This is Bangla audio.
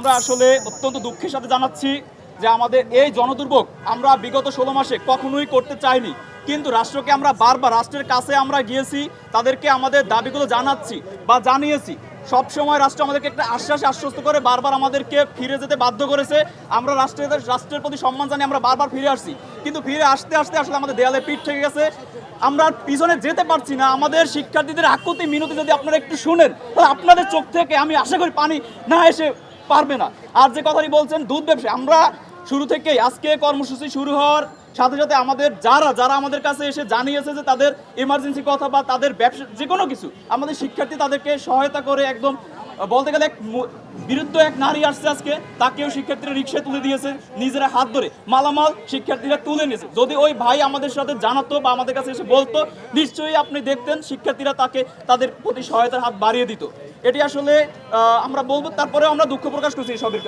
আমরা আসলে অত্যন্ত দুঃখের সাথে জানাচ্ছি যে আমাদের এই জনদুর্ভোগ আমরা বিগত 16 মাসে কখনোই করতে চাইনি, কিন্তু রাষ্ট্রকে আমরা বারবার রাষ্ট্রের কাছে আমরা গিয়েছি, তাদেরকে আমাদের দাবিগুলো জানাচ্ছি বা জানিয়েছি। সবসময় রাষ্ট্র আমাদেরকে একটা আশ্বস্ত করে বারবার আমাদেরকে ফিরে যেতে বাধ্য করেছে। আমরা রাষ্ট্রের প্রতি সম্মান জানিয়ে আমরা বারবার ফিরে আসছি, কিন্তু ফিরে আসতে আসতে আসলে আমাদের দেয়ালে পিঠ থেকে গেছে। আমরা আর পিছনে যেতে পারছি না। আমাদের শিক্ষার্থীদের আকুতি মিনতি যদি আপনারা একটু শুনেন, তাহলে আপনাদের চোখ থেকে আমি আশা করি পানি না এসে পারবে না। আর যে কথাটি বলছেন দুধ ব্যবসা, আমরা শুরু থেকেই আজকে কর্মসূচি শুরু হওয়ার সাথে সাথে আমাদের যারা আমাদের কাছে এসে জানিয়েছে যে তাদের ইমার্জেন্সি কথা বা তাদের ব্যবসা যে কোনো কিছু, আমাদের শিক্ষার্থী তাদেরকে সহায়তা করে একদম বলতে গেলে বিরুদ্ধ এক নারী আসছে আজকে, তাকেও শিক্ষার্থীরা রিক্সায় তুলে দিয়েছে, নিজেরা হাত ধরে মালামাল শিক্ষার্থীরা তুলে নিয়েছে। যদি ওই ভাই আমাদের সাথে জানাতো বা আমাদের কাছে এসে বলতো, নিশ্চয়ই আপনি দেখতেন শিক্ষার্থীরা তাদের প্রতি সহায়তার হাত বাড়িয়ে দিত। এটি আসলে আমরা বলবো, তারপরে আমরা দুঃখ প্রকাশ করছি এসবের।